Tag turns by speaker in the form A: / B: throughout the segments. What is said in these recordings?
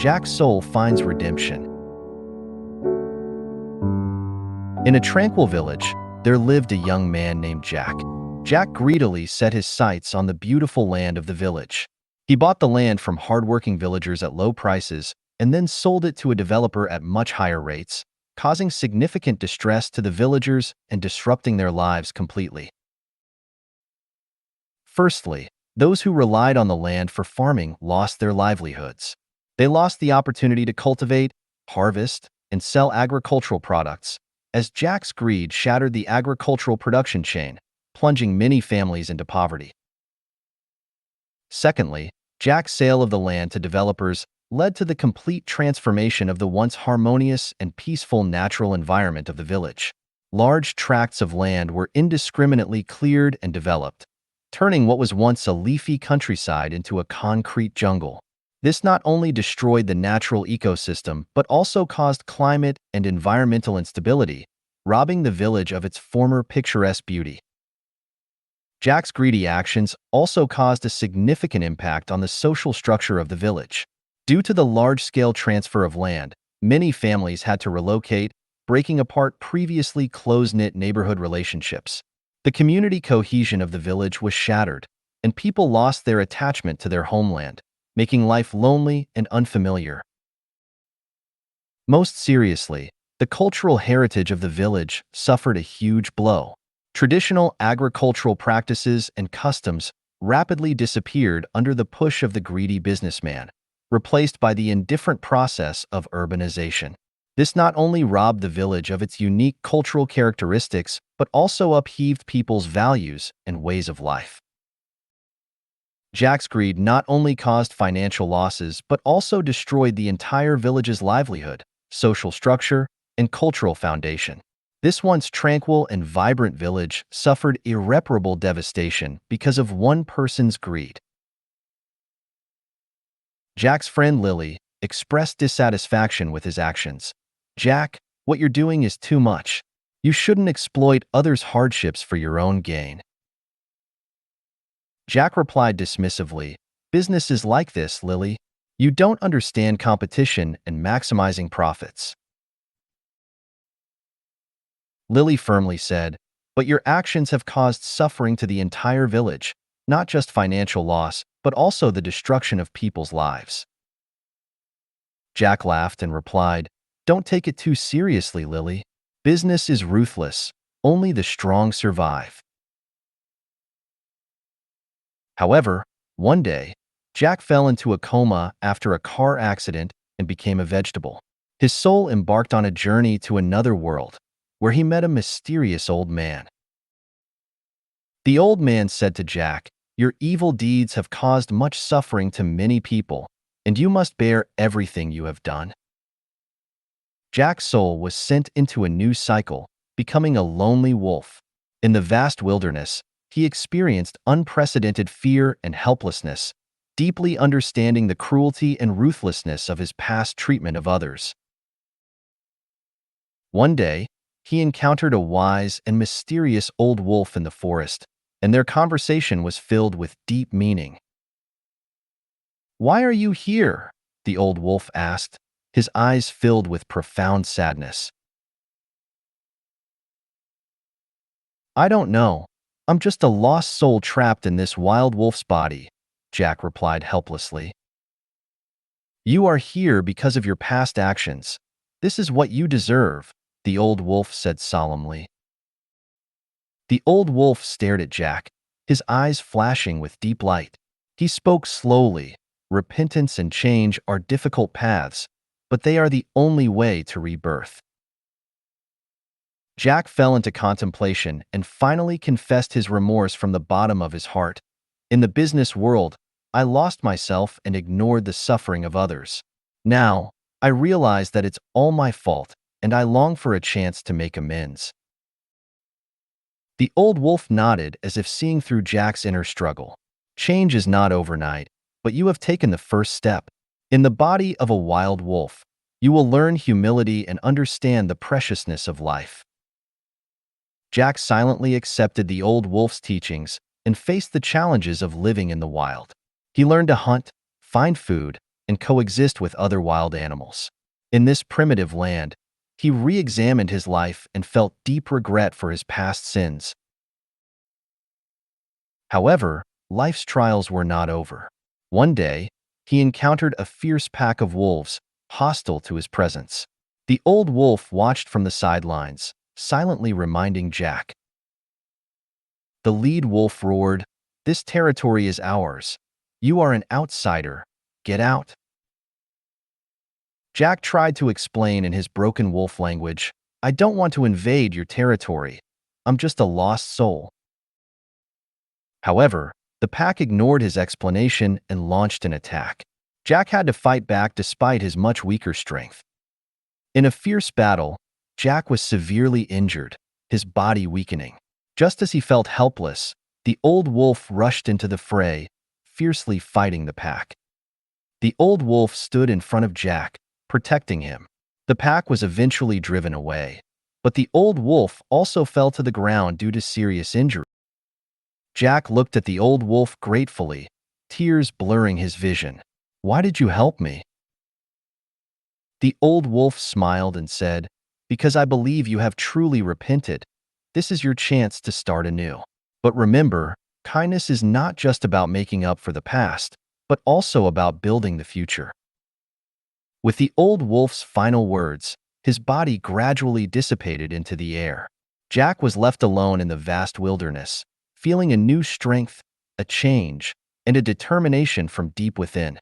A: Jack's soul finds redemption. In a tranquil village, there lived a young man named Jack. Jack greedily set his sights on the beautiful land of the village. He bought the land from hardworking villagers at low prices and then sold it to a developer at much higher rates, causing significant distress to the villagers and disrupting their lives completely. Firstly, those who relied on the land for farming lost their livelihoods. They lost the opportunity to cultivate, harvest, and sell agricultural products, as Jack's greed shattered the agricultural production chain, plunging many families into poverty. Secondly, Jack's sale of the land to developers led to the complete transformation of the once harmonious and peaceful natural environment of the village. Large tracts of land were indiscriminately cleared and developed, turning what was once a leafy countryside into a concrete jungle. This not only destroyed the natural ecosystem, but also caused climate and environmental instability, robbing the village of its former picturesque beauty. Jack's greedy actions also caused a significant impact on the social structure of the village. Due to the large-scale transfer of land, many families had to relocate, breaking apart previously close-knit neighborhood relationships. The community cohesion of the village was shattered, and people lost their attachment to their homeland, making life lonely and unfamiliar. Most seriously, the cultural heritage of the village suffered a huge blow. Traditional agricultural practices and customs rapidly disappeared under the push of the greedy businessman, replaced by the indifferent process of urbanization. This not only robbed the village of its unique cultural characteristics, but also upheaved people's values and ways of life. Jack's greed not only caused financial losses, but also destroyed the entire village's livelihood, social structure, and cultural foundation. This once tranquil and vibrant village suffered irreparable devastation because of one person's greed. Jack's friend Lily expressed dissatisfaction with his actions. "Jack, what you're doing is too much. You shouldn't exploit others' hardships for your own gain." Jack replied dismissively, "Business is like this, Lily. You don't understand competition and maximizing profits." Lily firmly said, "But your actions have caused suffering to the entire village, not just financial loss, but also the destruction of people's lives." Jack laughed and replied, "Don't take it too seriously, Lily. Business is ruthless. Only the strong survive." However, one day, Jack fell into a coma after a car accident and became a vegetable. His soul embarked on a journey to another world, where he met a mysterious old man. The old man said to Jack, "Your evil deeds have caused much suffering to many people, and you must bear everything you have done." Jack's soul was sent into a new cycle, becoming a lonely wolf. In the vast wilderness, he experienced unprecedented fear and helplessness, deeply understanding the cruelty and ruthlessness of his past treatment of others. One day, he encountered a wise and mysterious old wolf in the forest, and their conversation was filled with deep meaning. "Why are you here?" the old wolf asked, his eyes filled with profound sadness. "I don't know. I'm just a lost soul trapped in this wild wolf's body," Jack replied helplessly. "You are here because of your past actions. This is what you deserve," the old wolf said solemnly. The old wolf stared at Jack, his eyes flashing with deep light. He spoke slowly. "Repentance and change are difficult paths, but they are the only way to rebirth." Jack fell into contemplation and finally confessed his remorse from the bottom of his heart. "In the business world, I lost myself and ignored the suffering of others. Now, I realize that it's all my fault, and I long for a chance to make amends." The old wolf nodded as if seeing through Jack's inner struggle. "Change is not overnight, but you have taken the first step. In the body of a wild wolf, you will learn humility and understand the preciousness of life." Jack silently accepted the old wolf's teachings and faced the challenges of living in the wild. He learned to hunt, find food, and coexist with other wild animals. In this primitive land, he re-examined his life and felt deep regret for his past sins. However, life's trials were not over. One day, he encountered a fierce pack of wolves, hostile to his presence. The old wolf watched from the sidelines, silently reminding Jack. The lead wolf roared, "This territory is ours. You are an outsider. Get out." Jack tried to explain in his broken wolf language, "I don't want to invade your territory. I'm just a lost soul." However, the pack ignored his explanation and launched an attack. Jack had to fight back despite his much weaker strength. In a fierce battle, Jack was severely injured, his body weakening. Just as he felt helpless, the old wolf rushed into the fray, fiercely fighting the pack. The old wolf stood in front of Jack, protecting him. The pack was eventually driven away, but the old wolf also fell to the ground due to serious injury. Jack looked at the old wolf gratefully, tears blurring his vision. "Why did you help me?" The old wolf smiled and said, "Because I believe you have truly repented. This is your chance to start anew. But remember, kindness is not just about making up for the past, but also about building the future." With the old wolf's final words, his body gradually dissipated into the air. Jack was left alone in the vast wilderness, feeling a new strength, a change, and a determination from deep within.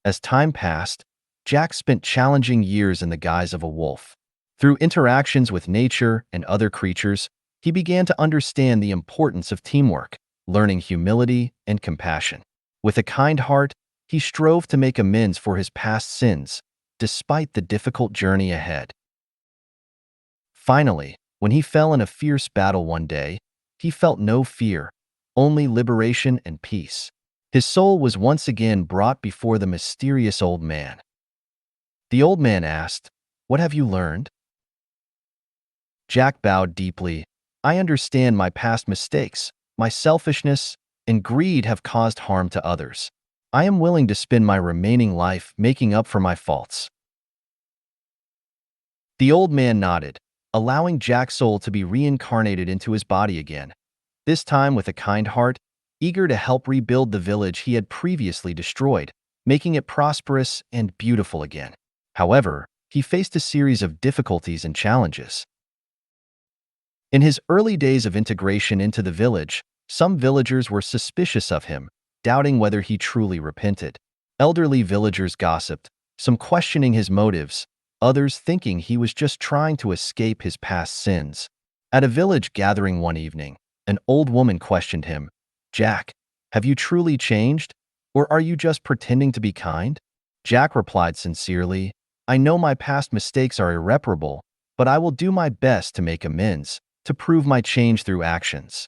A: As time passed, Jack spent challenging years in the guise of a wolf. Through interactions with nature and other creatures, he began to understand the importance of teamwork, learning humility and compassion. With a kind heart, he strove to make amends for his past sins, despite the difficult journey ahead. Finally, when he fell in a fierce battle one day, he felt no fear, only liberation and peace. His soul was once again brought before the mysterious old man. The old man asked, "What have you learned?" Jack bowed deeply. "I understand my past mistakes, my selfishness, and greed have caused harm to others. I am willing to spend my remaining life making up for my faults." The old man nodded, allowing Jack's soul to be reincarnated into his body again, this time with a kind heart, eager to help rebuild the village he had previously destroyed, making it prosperous and beautiful again. However, he faced a series of difficulties and challenges. In his early days of integration into the village, some villagers were suspicious of him, doubting whether he truly repented. Elderly villagers gossiped, some questioning his motives, others thinking he was just trying to escape his past sins. At a village gathering one evening, an old woman questioned him, "Jack, have you truly changed, or are you just pretending to be kind?" Jack replied sincerely, "I know my past mistakes are irreparable, but I will do my best to make amends, to prove my change through actions."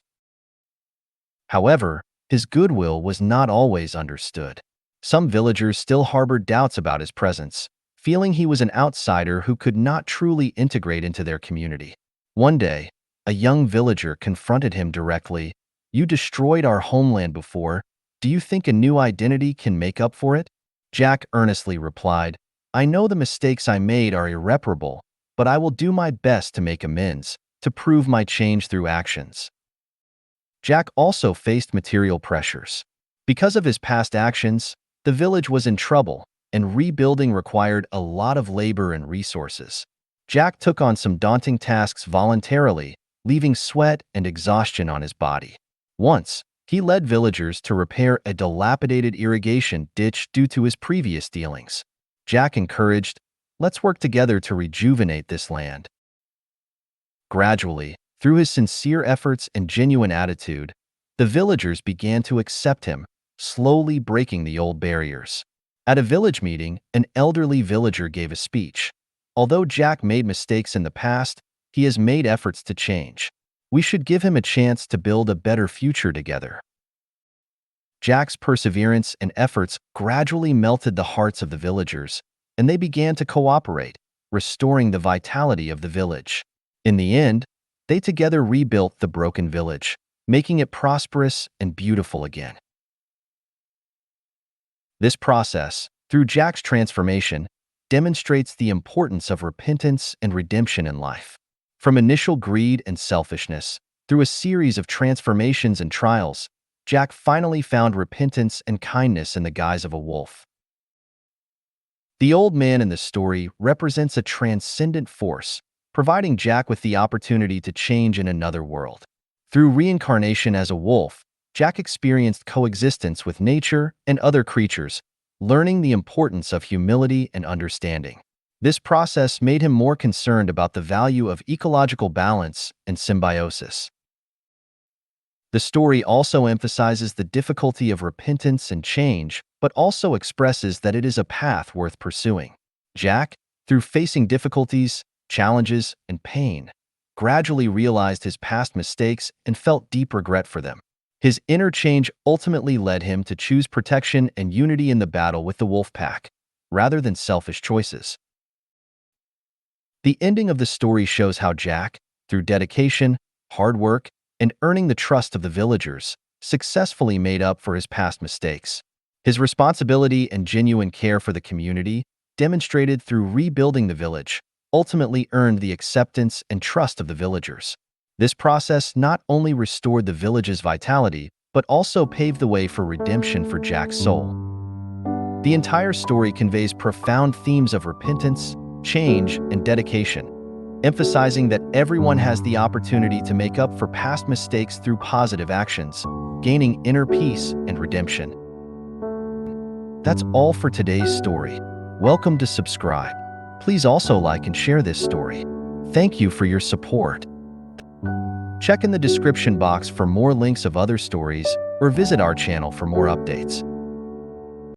A: However, his goodwill was not always understood. Some villagers still harbored doubts about his presence, feeling he was an outsider who could not truly integrate into their community. One day, a young villager confronted him directly. "You destroyed our homeland before. Do you think a new identity can make up for it?" Jack earnestly replied, "I know the mistakes I made are irreparable, but I will do my best to make amends, to prove my change through actions." Jack also faced material pressures. Because of his past actions, the village was in trouble, and rebuilding required a lot of labor and resources. Jack took on some daunting tasks voluntarily, leaving sweat and exhaustion on his body. Once, he led villagers to repair a dilapidated irrigation ditch due to his previous dealings. Jack encouraged, "Let's work together to rejuvenate this land." Gradually, through his sincere efforts and genuine attitude, the villagers began to accept him, slowly breaking the old barriers. At a village meeting, an elderly villager gave a speech. "Although Jack made mistakes in the past, he has made efforts to change. We should give him a chance to build a better future together." Jack's perseverance and efforts gradually melted the hearts of the villagers, and they began to cooperate, restoring the vitality of the village. In the end, they together rebuilt the broken village, making it prosperous and beautiful again. This process, through Jack's transformation, demonstrates the importance of repentance and redemption in life. From initial greed and selfishness, through a series of transformations and trials, Jack finally found repentance and kindness in the guise of a wolf. The old man in the story represents a transcendent force, providing Jack with the opportunity to change in another world. Through reincarnation as a wolf, Jack experienced coexistence with nature and other creatures, learning the importance of humility and understanding. This process made him more concerned about the value of ecological balance and symbiosis. The story also emphasizes the difficulty of repentance and change, but also expresses that it is a path worth pursuing. Jack, through facing difficulties, challenges, and pain, gradually realized his past mistakes and felt deep regret for them. His inner change ultimately led him to choose protection and unity in the battle with the wolf pack, rather than selfish choices. The ending of the story shows how Jack, through dedication, hard work, and earning the trust of the villagers, successfully made up for his past mistakes. His responsibility and genuine care for the community, demonstrated through rebuilding the village, ultimately earned the acceptance and trust of the villagers. This process not only restored the village's vitality, but also paved the way for redemption for Jack's soul. The entire story conveys profound themes of repentance, change, and dedication, emphasizing that everyone has the opportunity to make up for past mistakes through positive actions, gaining inner peace and redemption. That's all for today's story. Welcome to subscribe. Please also like and share this story. Thank you for your support. Check in the description box for more links of other stories or visit our channel for more updates.